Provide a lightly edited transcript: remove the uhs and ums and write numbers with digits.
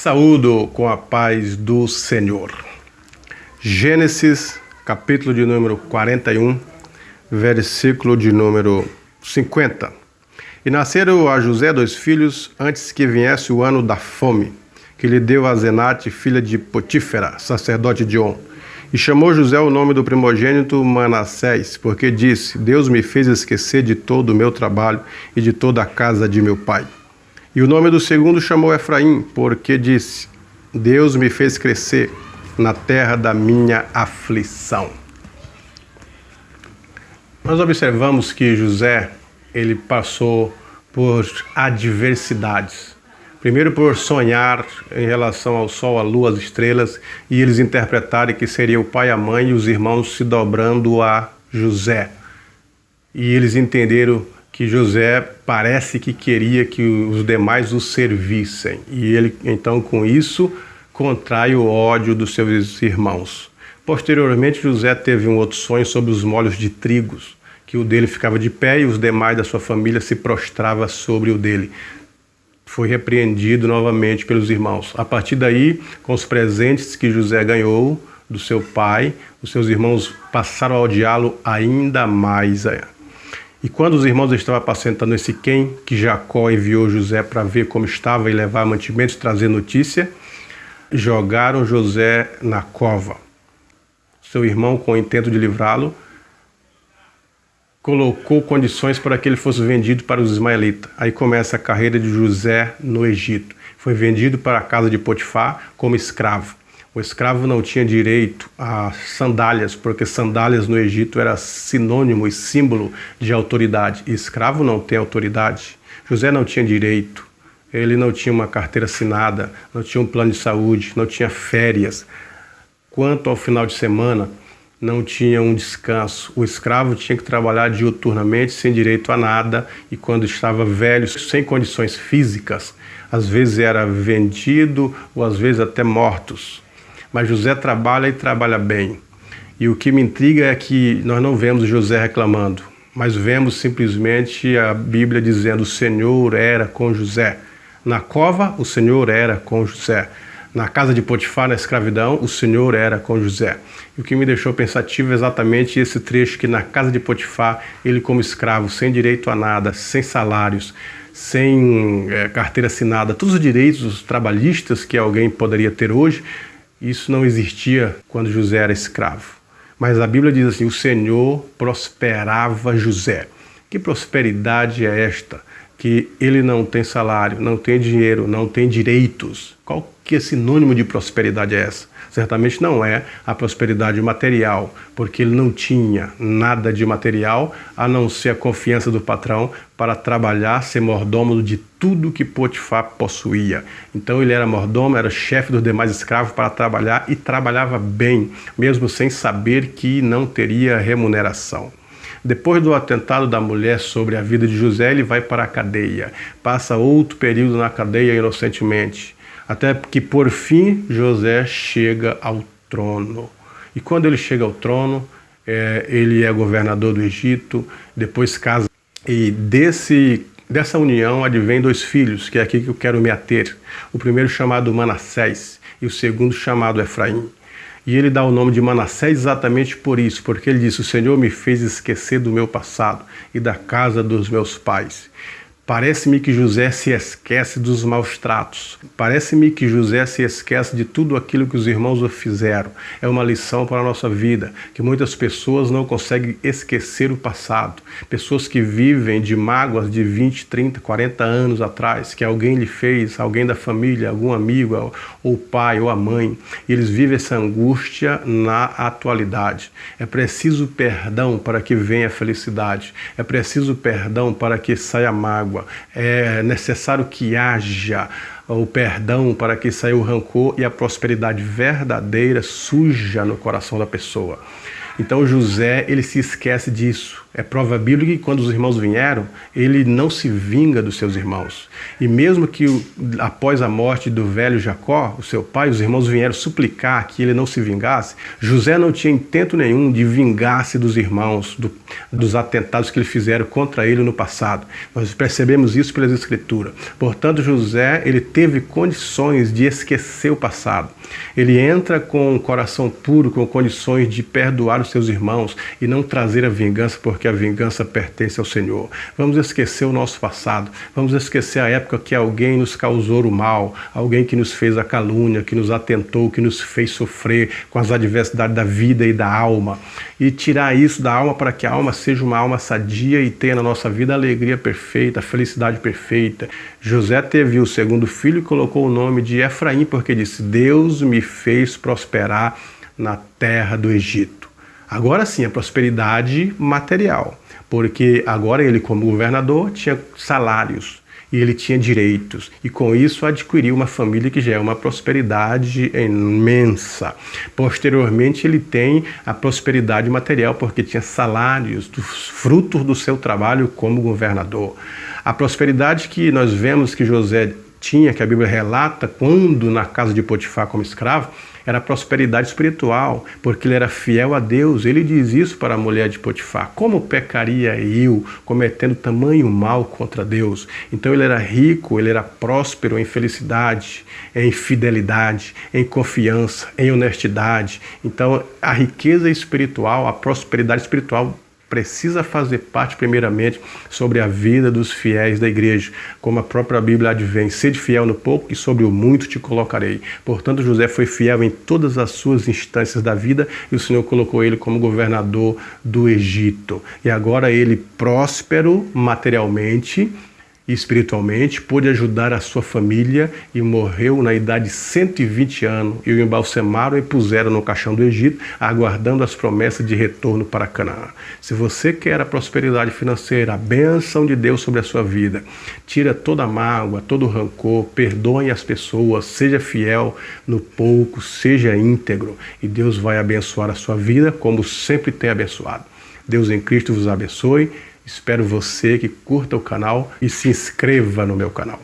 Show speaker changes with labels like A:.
A: saúdo com a paz do Senhor. Gênesis, capítulo de número 41, versículo de número 50. E nasceram a José 2 filhos antes que viesse o ano da fome, que lhe deu a Zenate, filha de Potífera, sacerdote de On. E chamou José o nome do primogênito Manassés, porque disse: Deus me fez esquecer de todo o meu trabalho e de toda a casa de meu pai. E o nome do segundo chamou Efraim, porque disse: Deus me fez crescer na terra da minha aflição. Nós observamos que José, ele passou por adversidades. Primeiro por sonhar em relação ao sol, à lua, às estrelas, e eles interpretarem que seria o pai, a mãe e os irmãos se dobrando a José. E eles entenderam que José parece que queria que os demais o servissem. E ele, então, com isso, contrai o ódio dos seus irmãos. Posteriormente, José teve um outro sonho sobre os molhos de trigos, que o dele ficava de pé e os demais da sua família se prostrava sobre o dele. Foi repreendido novamente pelos irmãos. A partir daí, com os presentes que José ganhou do seu pai, os seus irmãos passaram a odiá-lo ainda mais. E quando os irmãos estavam apacentando em Siquém, que Jacó enviou José para ver como estava e levar mantimentos, trazer notícia, jogaram José na cova. Seu irmão, com o intento de livrá-lo, colocou condições para que ele fosse vendido para os ismaelitas. Aí começa a carreira de José no Egito. Foi vendido para a casa de Potifar como escravo. O escravo não tinha direito a sandálias, porque sandálias no Egito era sinônimo e símbolo de autoridade. E escravo não tem autoridade. José não tinha direito. Ele não tinha uma carteira assinada, não tinha um plano de saúde, não tinha férias. Quanto ao final de semana, não tinha um descanso. O escravo tinha que trabalhar diuturnamente, sem direito a nada, e quando estava velho, sem condições físicas, às vezes era vendido ou às vezes até mortos. Mas José trabalha e trabalha bem. E o que me intriga é que nós não vemos José reclamando, mas vemos simplesmente a Bíblia dizendo: o Senhor era com José. Na cova, o Senhor era com José. Na casa de Potifar, na escravidão, o Senhor era com José. E o que me deixou pensativo é exatamente esse trecho, que na casa de Potifar, ele como escravo, sem direito a nada, sem salários, sem carteira assinada, todos os direitos trabalhistas que alguém poderia ter hoje, isso não existia quando José era escravo. Mas a Bíblia diz assim: o Senhor prosperava José. Que prosperidade é esta? Que ele não tem salário, não tem dinheiro, não tem direitos. Qual que sinônimo de prosperidade é essa? Certamente não é a prosperidade material, porque ele não tinha nada de material, a não ser a confiança do patrão para trabalhar, ser mordomo de tudo que Potifar possuía. Então ele era mordomo, era chefe dos demais escravos para trabalhar, e trabalhava bem, mesmo sem saber que não teria remuneração. Depois do atentado da mulher sobre a vida de José, ele vai para a cadeia. Passa outro período na cadeia inocentemente, até que por fim José chega ao trono. E quando ele chega ao trono, ele é governador do Egito, depois casa. E dessa união advém 2 filhos, que é aqui que eu quero me ater. O primeiro chamado Manassés e o segundo chamado Efraim. E ele dá o nome de Manassés exatamente por isso, porque ele disse: o Senhor me fez esquecer do meu passado e da casa dos meus pais. Parece-me que José se esquece dos maus tratos. Parece-me que José se esquece de tudo aquilo que os irmãos o fizeram. É uma lição para a nossa vida, que muitas pessoas não conseguem esquecer o passado. Pessoas que vivem de mágoas de 20, 30, 40 anos atrás, que alguém lhe fez, alguém da família, algum amigo, ou o pai, ou a mãe. E eles vivem essa angústia na atualidade. É preciso perdão para que venha a felicidade. É preciso perdão para que saia a mágoa. É necessário que haja o perdão para que saia o rancor e a prosperidade verdadeira suja no coração da pessoa. Então José, ele se esquece disso. É prova bíblica que quando os irmãos vieram, ele não se vinga dos seus irmãos. E mesmo que após a morte do velho Jacó, o seu pai, os irmãos vieram suplicar que ele não se vingasse, José não tinha intento nenhum de vingar-se dos irmãos, dos atentados que eles fizeram contra ele no passado. Nós percebemos isso pelas Escrituras. Portanto, José, ele teve condições de esquecer o passado. Ele entra com um coração puro, com condições de perdoar os seus irmãos e não trazer a vingança, porque a vingança pertence ao Senhor. Vamos esquecer o nosso passado, vamos esquecer a época que alguém nos causou o mal, alguém que nos fez a calúnia, que nos atentou, que nos fez sofrer com as adversidades da vida e da alma, e tirar isso da alma para que a alma seja uma alma sadia e tenha na nossa vida a alegria perfeita, a felicidade perfeita. José teve o segundo filho e colocou o nome de Efraim, porque disse: Deus me fez prosperar na terra do Egito. Agora sim, a prosperidade material, porque agora ele, como governador, tinha salários e ele tinha direitos, e com isso adquiriu uma família que já é uma prosperidade imensa. Posteriormente, ele tem a prosperidade material, porque tinha salários, dos frutos do seu trabalho como governador. A prosperidade que nós vemos que José tinha, que a Bíblia relata, quando na casa de Potifar como escravo, era a prosperidade espiritual, porque ele era fiel a Deus. Ele diz isso para a mulher de Potifar: como pecaria eu, cometendo tamanho mal contra Deus? Então ele era rico, ele era próspero em felicidade, em fidelidade, em confiança, em honestidade. Então a riqueza espiritual, a prosperidade espiritual precisa fazer parte, primeiramente, sobre a vida dos fiéis da igreja. Como a própria Bíblia advém: sede fiel no pouco e sobre o muito te colocarei. Portanto, José foi fiel em todas as suas instâncias da vida e o Senhor colocou ele como governador do Egito. E agora ele, próspero materialmente e espiritualmente, pôde ajudar a sua família e morreu na idade de 120 anos. E o embalsamaram e puseram no caixão do Egito, aguardando as promessas de retorno para Canaã. Se você quer a prosperidade financeira, a bênção de Deus sobre a sua vida, tira toda a mágoa, todo o rancor, perdoe as pessoas, seja fiel no pouco, seja íntegro, e Deus vai abençoar a sua vida como sempre tem abençoado. Deus em Cristo vos abençoe. Espero você que curta o canal e se inscreva no meu canal.